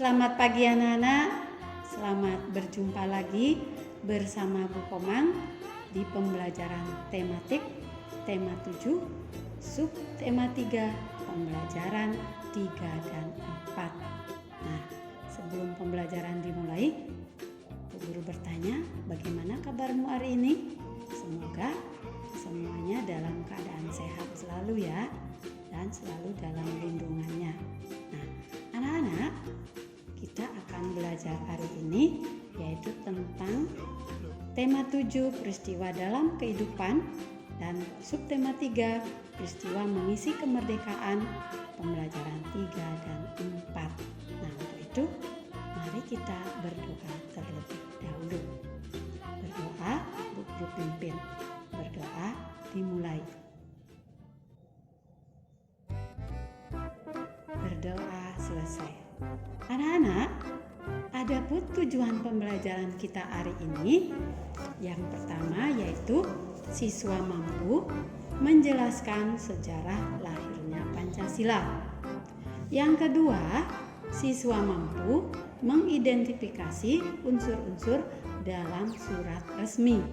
Selamat pagi anak-anak, selamat berjumpa lagi bersama Bu Komang di pembelajaran tematik tema 7, sub tema 3, pembelajaran 3 dan 4. Nah, sebelum pembelajaran dimulai, Bu Guru bertanya, bagaimana kabarmu hari ini? Semoga semuanya dalam keadaan sehat selalu ya, dan selalu dalam lindungannya. Nah, anak-anak, kita akan belajar hari ini yaitu tentang tema 7 peristiwa dalam kehidupan dan subtema 3 peristiwa mengisi kemerdekaan, pembelajaran 3 dan 4. Nah, untuk itu mari kita berdoa terlebih dahulu. Berdoa, Bu Guru pimpin. Berdoa dimulai. Berdoa selesai. Anak-anak, adapun tujuan pembelajaran kita hari ini, yang pertama yaitu siswa mampu menjelaskan sejarah lahirnya Pancasila. Yang kedua, siswa mampu mengidentifikasi unsur-unsur dalam surat resmi.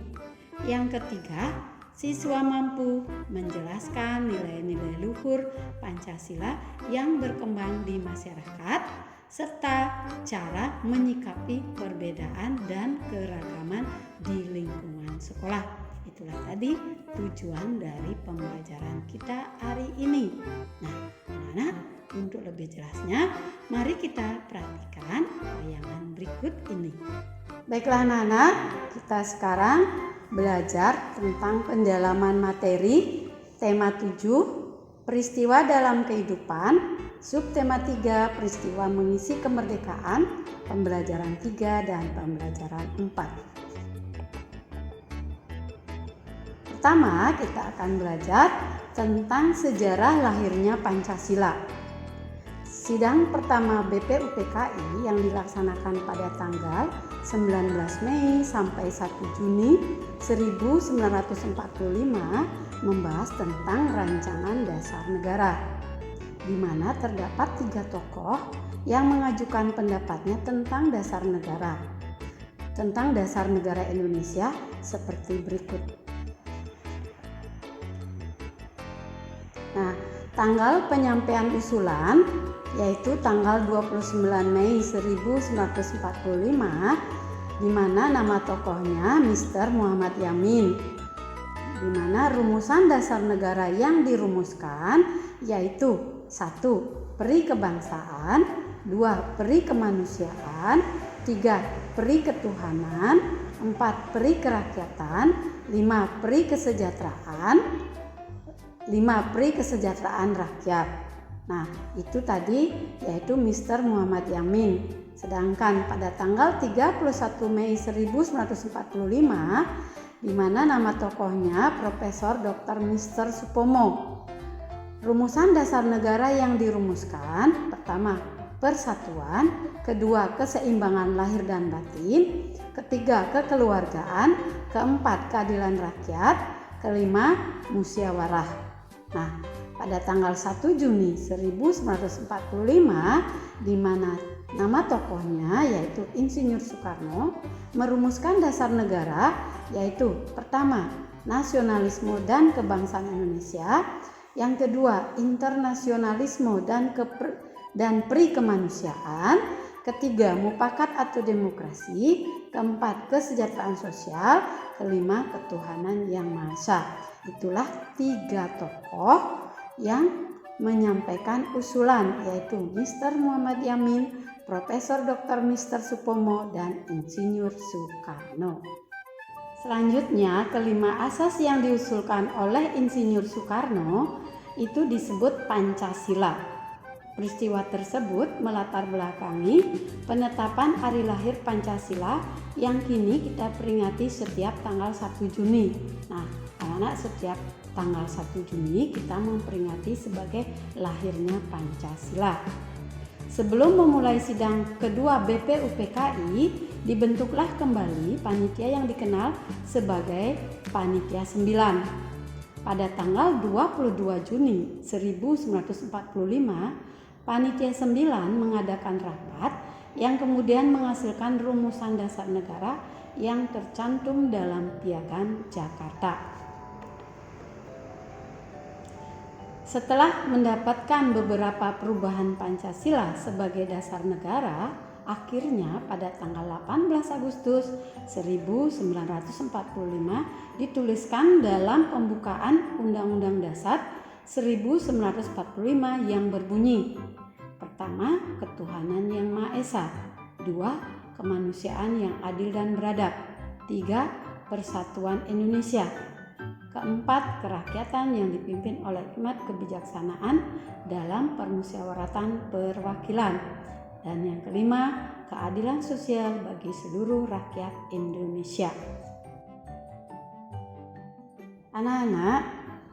Yang ketiga, siswa mampu menjelaskan nilai-nilai luhur Pancasila yang berkembang di masyarakat serta cara menyikapi perbedaan dan keragaman di lingkungan sekolah. Itulah tadi tujuan dari pembelajaran kita hari ini. Nah, anak-anak, untuk lebih jelasnya, mari kita perhatikan tayangan berikut ini. Baiklah anak-anak, kita sekarang belajar tentang pendalaman materi tema 7 peristiwa dalam kehidupan, subtema 3 peristiwa mengisi kemerdekaan, pembelajaran 3 dan pembelajaran 4. Pertama, kita akan belajar tentang sejarah lahirnya Pancasila. Sidang pertama BPUPKI yang dilaksanakan pada tanggal 19 Mei sampai 1 Juni 1945 membahas tentang rancangan dasar negara, di mana terdapat 3 tokoh yang mengajukan pendapatnya tentang dasar negara. Tentang dasar negara Indonesia seperti berikut. Nah, tanggal penyampaian usulan yaitu tanggal 29 Mei 1945, di mana nama tokohnya Mr. Muhammad Yamin, di mana rumusan dasar negara yang dirumuskan yaitu 1. Peri kebangsaan, 2. Peri kemanusiaan, 3. Peri ketuhanan, 4. Peri kerakyatan, 5. Peri kesejahteraan, 5. Peri kesejahteraan rakyat. Nah, itu tadi yaitu Mr. Muhammad Yamin. Sedangkan pada tanggal 31 Mei 1945, di mana nama tokohnya Profesor Dr. Mr. Supomo. Rumusan dasar negara yang dirumuskan, pertama, persatuan, kedua, keseimbangan lahir dan batin, ketiga, kekeluargaan, keempat, keadilan rakyat, kelima, musyawarah. Nah, pada tanggal 1 Juni 1945, di mana nama tokohnya yaitu Insinyur Soekarno merumuskan dasar negara yaitu pertama, nasionalisme dan kebangsaan Indonesia, yang kedua, internasionalisme dan peri kemanusiaan, ketiga, mufakat atau demokrasi, keempat, kesejahteraan sosial, kelima, ketuhanan yang Maha Esa. Itulah 3 tokoh yang menyampaikan usulan yaitu Mr. Muhammad Yamin, Profesor Dr. Mr. Supomo, dan Insinyur Soekarno. Selanjutnya, kelima asas yang diusulkan oleh Insinyur Soekarno itu disebut Pancasila. Peristiwa tersebut melatar belakangi penetapan hari lahir Pancasila yang kini kita peringati setiap tanggal 1 Juni. Nah, anak-anak, setiap tanggal 1 Juni kita memperingati sebagai lahirnya Pancasila. Sebelum memulai sidang kedua BPUPKI, dibentuklah kembali panitia yang dikenal sebagai Panitia 9. Pada tanggal 22 Juni 1945, Panitia 9 mengadakan rapat yang kemudian menghasilkan rumusan dasar negara yang tercantum dalam Piagam Jakarta. Setelah mendapatkan beberapa perubahan Pancasila sebagai dasar negara, akhirnya pada tanggal 18 Agustus 1945 dituliskan dalam pembukaan Undang-Undang Dasar 1945 yang berbunyi: pertama, ketuhanan yang Maha Esa; dua, kemanusiaan yang adil dan beradab; tiga, persatuan Indonesia; keempat, kerakyatan yang dipimpin oleh hikmat kebijaksanaan dalam permusyawaratan perwakilan; dan yang kelima, keadilan sosial bagi seluruh rakyat Indonesia. Anak-anak,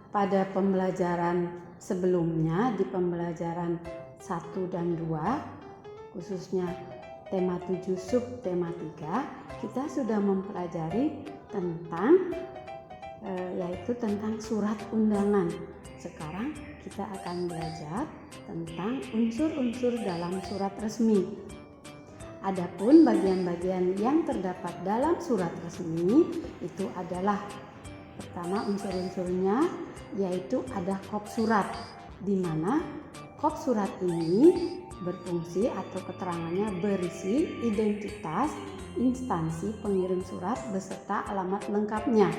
pada pembelajaran sebelumnya di pembelajaran 1 dan 2, khususnya tema 7 sub tema 3, kita sudah mempelajari tentang yaitu tentang surat undangan. Sekarang kita akan belajar tentang unsur-unsur dalam surat resmi. Adapun bagian-bagian yang terdapat dalam surat resmi itu adalah pertama unsur-unsurnya yaitu ada kop surat, di mana kop surat ini berfungsi atau keterangannya berisi identitas instansi pengirim surat beserta alamat lengkapnya.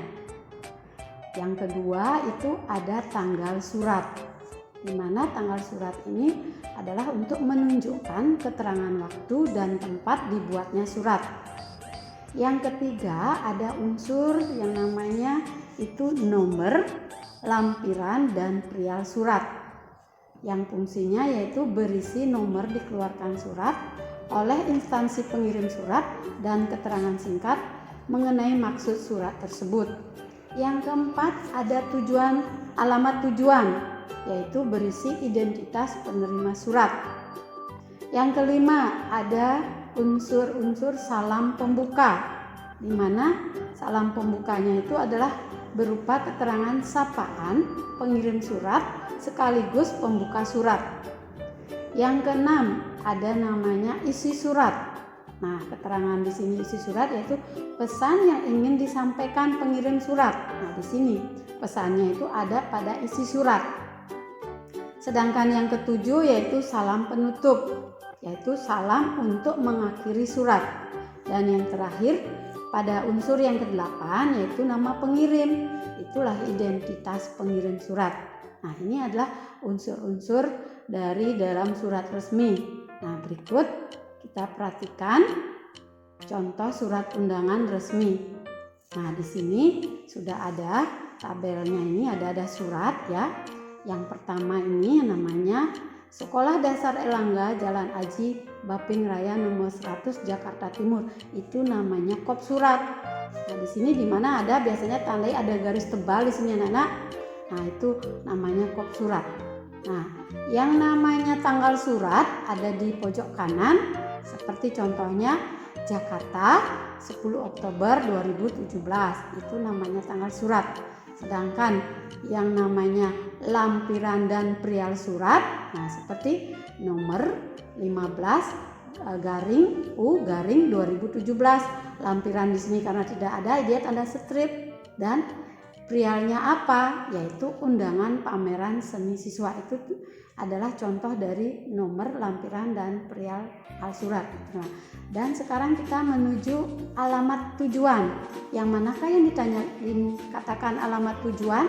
Yang kedua itu ada tanggal surat, di mana tanggal surat ini adalah untuk menunjukkan keterangan waktu dan tempat dibuatnya surat. Yang ketiga ada unsur yang namanya itu nomor, lampiran, dan perial surat, yang fungsinya yaitu berisi nomor dikeluarkan surat oleh instansi pengirim surat dan keterangan singkat mengenai maksud surat tersebut. Yang keempat ada tujuan, alamat tujuan, yaitu berisi identitas penerima surat. Yang kelima ada unsur-unsur salam pembuka, di mana salam pembukanya itu adalah berupa keterangan sapaan pengirim surat sekaligus pembuka surat. Yang keenam ada namanya isi surat. Nah, keterangan di sini isi surat yaitu pesan yang ingin disampaikan pengirim surat. Nah, di sini pesannya itu ada pada isi surat. Sedangkan yang ketujuh yaitu salam penutup, yaitu salam untuk mengakhiri surat. Dan yang terakhir pada unsur yang ke-8 yaitu nama pengirim, itulah identitas pengirim surat. Nah, ini adalah unsur-unsur dari dalam surat resmi. Nah, berikut kita perhatikan contoh surat undangan resmi. Nah, di sini sudah ada tabelnya, ini ada surat ya. Yang pertama ini namanya Sekolah Dasar Erlangga, Jalan Aji Baping Raya nomor 100 Jakarta Timur. Itu namanya kop surat. Nah, di sini di mana ada biasanya tandai ada garis tebal di sini anak-anak. Nah, itu namanya kop surat. Nah, yang namanya tanggal surat ada di pojok kanan, seperti contohnya Jakarta 10 Oktober 2017, itu namanya tanggal surat. Sedangkan yang namanya lampiran dan perial surat, nah seperti nomor 15 garing U garing 2017. Lampiran di sini karena tidak ada, dia tanda strip, dan perialnya apa? Yaitu undangan pameran seni siswa. Itu adalah contoh dari nomor lampiran dan perial surat. Nah, dan sekarang kita menuju alamat tujuan. Yang manakah yang dikatakan alamat tujuan?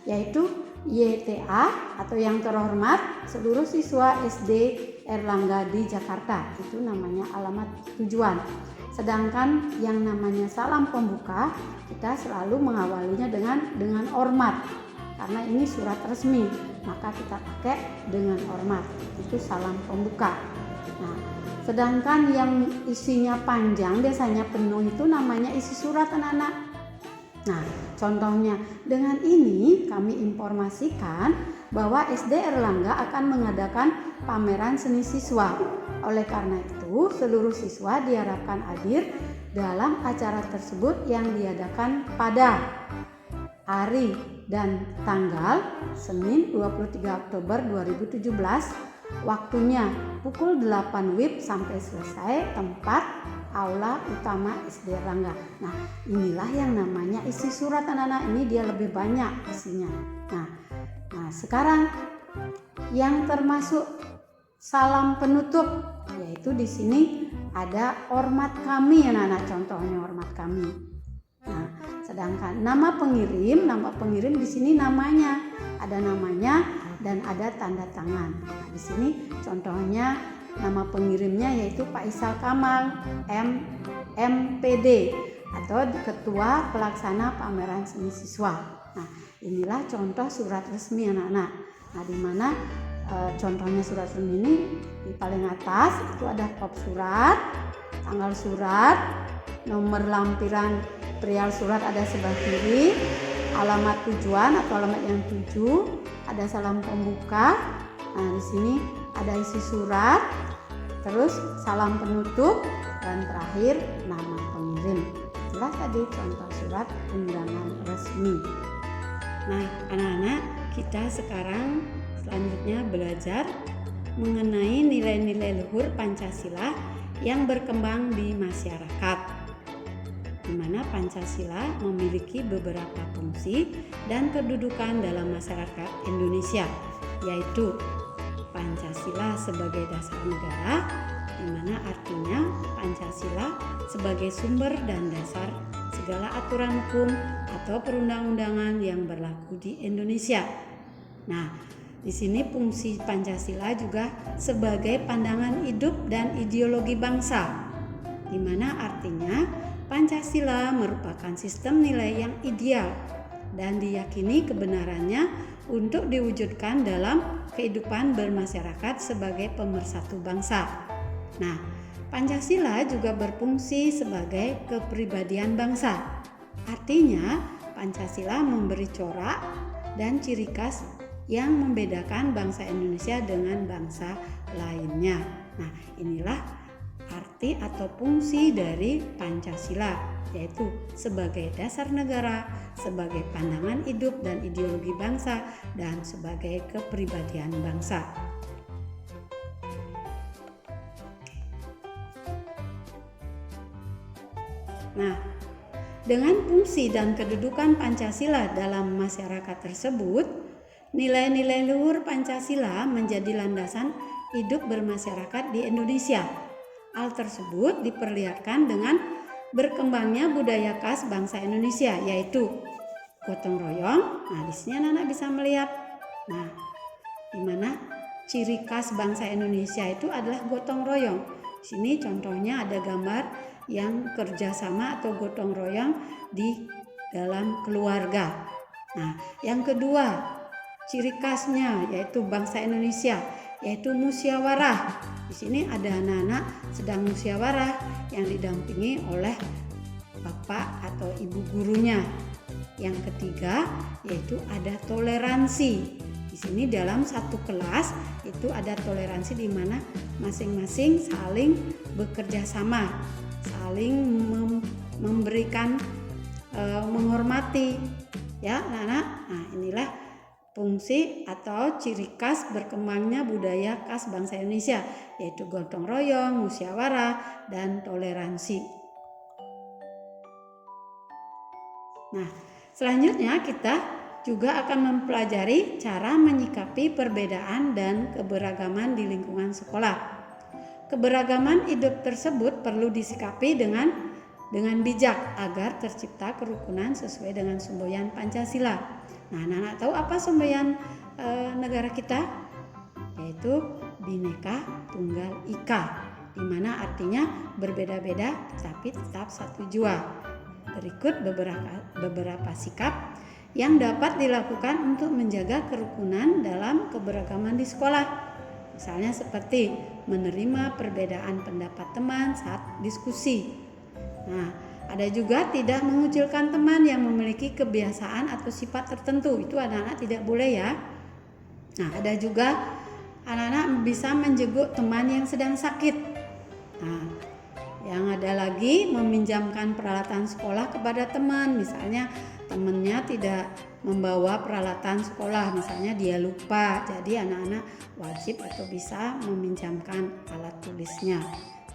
Yaitu YTA atau yang terhormat seluruh siswa SD Erlangga di Jakarta. Itu namanya alamat tujuan. Sedangkan yang namanya salam pembuka kita selalu mengawalinya dengan hormat. Karena ini surat resmi, maka kita pakai dengan hormat. Itu salam pembuka. Nah, sedangkan yang isinya panjang biasanya penuh itu namanya isi surat anak-anak. Nah, contohnya dengan ini kami informasikan bahwa SD Erlangga akan mengadakan pameran seni siswa. Oleh karena itu, seluruh siswa diharapkan hadir dalam acara tersebut yang diadakan pada hari dan tanggal Senin 23 Oktober 2017 Waktunya pukul 8 WIB sampai selesai, tempat aula utama SD Rangga. Nah, inilah yang namanya isi surat anak-anak. Ini dia lebih banyak isinya. Nah, sekarang yang termasuk salam penutup, yaitu di sini ada hormat kami anak-anak, contohnya hormat kami. Nah, sedangkan nama pengirim di sini namanya, ada namanya dan ada tanda tangan. Nah, di sini contohnya nama pengirimnya yaitu Pak Isal Kamal, MPD, atau Ketua Pelaksana Pameran Seni Siswa. Nah, inilah contoh surat resmi anak-anak. Nah, di mana contohnya surat resmi ini di paling atas itu ada kop surat, tanggal surat, nomor lampiran perihal surat ada sebelah kiri, alamat tujuan atau alamat yang tuju, ada salam pembuka. Nah, di sini ada isi surat, terus salam penutup, dan terakhir nama pengirim. Itulah tadi contoh surat undangan resmi. Nah, anak-anak, kita sekarang selanjutnya belajar mengenai nilai-nilai luhur Pancasila yang berkembang di masyarakat, di mana Pancasila memiliki beberapa fungsi dan kedudukan dalam masyarakat Indonesia, yaitu Pancasila sebagai dasar negara, di mana artinya Pancasila sebagai sumber dan dasar segala aturan hukum atau perundang-undangan yang berlaku di Indonesia. Nah, di sini fungsi Pancasila juga sebagai pandangan hidup dan ideologi bangsa, di mana artinya Pancasila merupakan sistem nilai yang ideal dan diyakini kebenarannya untuk diwujudkan dalam kehidupan bermasyarakat sebagai pemersatu bangsa. Nah, Pancasila juga berfungsi sebagai kepribadian bangsa. Artinya, Pancasila memberi corak dan ciri khas yang membedakan bangsa Indonesia dengan bangsa lainnya. Nah, inilah arti atau fungsi dari Pancasila, yaitu sebagai dasar negara, sebagai pandangan hidup dan ideologi bangsa, dan sebagai kepribadian bangsa. Nah, dengan fungsi dan kedudukan Pancasila dalam masyarakat tersebut, nilai-nilai luhur Pancasila menjadi landasan hidup bermasyarakat di Indonesia. Hal tersebut diperlihatkan dengan berkembangnya budaya khas bangsa Indonesia, yaitu gotong royong. Nah, di sini anak-anak bisa melihat. Nah, di mana ciri khas bangsa Indonesia itu adalah gotong royong. Di sini contohnya ada gambar yang kerjasama atau gotong royong di dalam keluarga. Nah, yang kedua, ciri khasnya yaitu bangsa Indonesia, yaitu musyawarah. Di sini ada anak-anak sedang musyawarah yang didampingi oleh bapak atau ibu gurunya. Yang ketiga, yaitu ada toleransi. Di sini dalam satu kelas itu ada toleransi di mana masing-masing saling bekerja sama, saling memberikan menghormati, ya anak-anak. Nah, inilah fungsi atau ciri khas berkembangnya budaya khas bangsa Indonesia, yaitu gotong royong, musyawarah, dan toleransi. Nah, selanjutnya kita juga akan mempelajari cara menyikapi perbedaan dan keberagaman di lingkungan sekolah. Keberagaman hidup tersebut perlu disikapi dengan bijak agar tercipta kerukunan sesuai dengan semboyan Pancasila. Nah, anak-anak tahu apa semboyan negara kita? Yaitu Bhinneka Tunggal Ika, di mana artinya berbeda-beda tetapi tetap satu jua. Berikut beberapa sikap yang dapat dilakukan untuk menjaga kerukunan dalam keberagaman di sekolah. Misalnya seperti menerima perbedaan pendapat teman saat diskusi. Nah, ada juga tidak mengucilkan teman yang memiliki kebiasaan atau sifat tertentu. Itu anak-anak tidak boleh ya. Nah, ada juga anak-anak bisa menjenguk teman yang sedang sakit. Nah, yang ada lagi meminjamkan peralatan sekolah kepada teman. Misalnya temannya tidak membawa peralatan sekolah, misalnya dia lupa, jadi anak-anak wajib atau bisa meminjamkan alat tulisnya.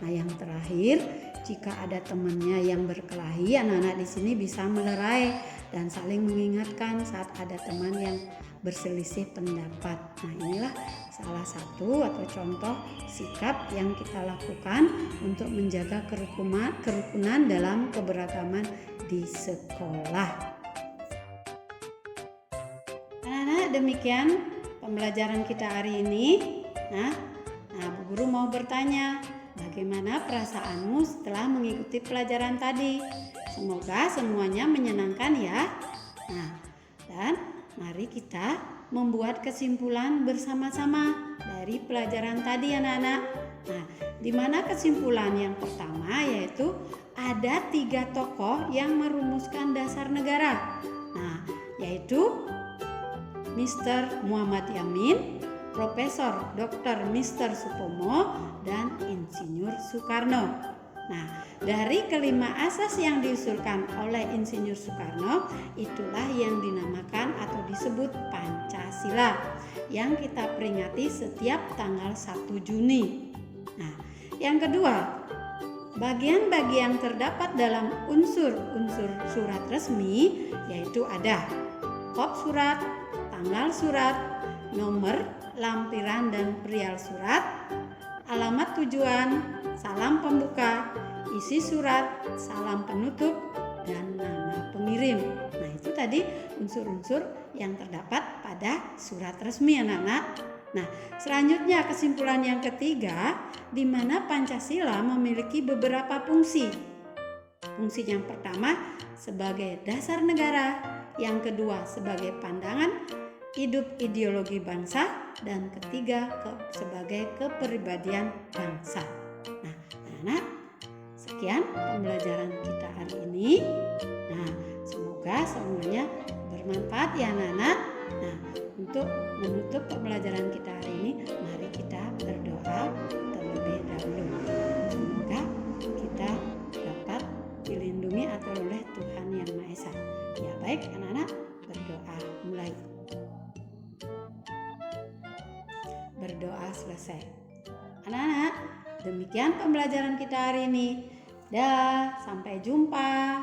Nah, yang terakhir, jika ada temannya yang berkelahi, anak-anak di sini bisa melerai dan saling mengingatkan saat ada teman yang berselisih pendapat. Nah, inilah salah satu atau contoh sikap yang kita lakukan untuk menjaga kerukunan dalam keberagaman di sekolah. Anak-anak, demikian pembelajaran kita hari ini. Nah, Bu Guru mau bertanya, bagaimana perasaanmu setelah mengikuti pelajaran tadi? Semoga semuanya menyenangkan ya. Nah, dan mari kita membuat kesimpulan bersama-sama dari pelajaran tadi, anak-anak. Nah, di mana kesimpulan yang pertama yaitu ada 3 tokoh yang merumuskan dasar negara. Nah, yaitu Mr. Muhammad Yamin, Profesor Dr. Mr. Supomo, dan Insinyur Soekarno. Nah, dari kelima asas yang diusulkan oleh Insinyur Soekarno, itulah yang dinamakan atau disebut Pancasila, yang kita peringati setiap tanggal 1 Juni. Nah, yang kedua, bagian-bagian terdapat dalam unsur-unsur surat resmi, yaitu ada kop surat, tanggal surat, nomor, lampiran dan perial surat, alamat tujuan, salam pembuka, isi surat, salam penutup, dan nama pengirim. Nah, itu tadi unsur-unsur yang terdapat pada surat resmi, anak-anak. Nah, selanjutnya kesimpulan yang ketiga, di mana Pancasila memiliki beberapa fungsi. Fungsi yang pertama sebagai dasar negara, yang kedua sebagai pandangan hidup ideologi bangsa, dan ketiga sebagai kepribadian bangsa. Nah, anak-anak, sekian pembelajaran kita hari ini. Nah, semoga semuanya bermanfaat ya anak-anak. Nah, untuk menutup pembelajaran kita hari ini, mari kita berdoa terlebih dahulu. Semoga kita dapat dilindungi atau oleh Tuhan Yang Maha Esa. Ya, baik anak-anak, berdoa mulai. Berdoa selesai. Anak-anak, demikian pembelajaran kita hari ini. Dah, sampai jumpa.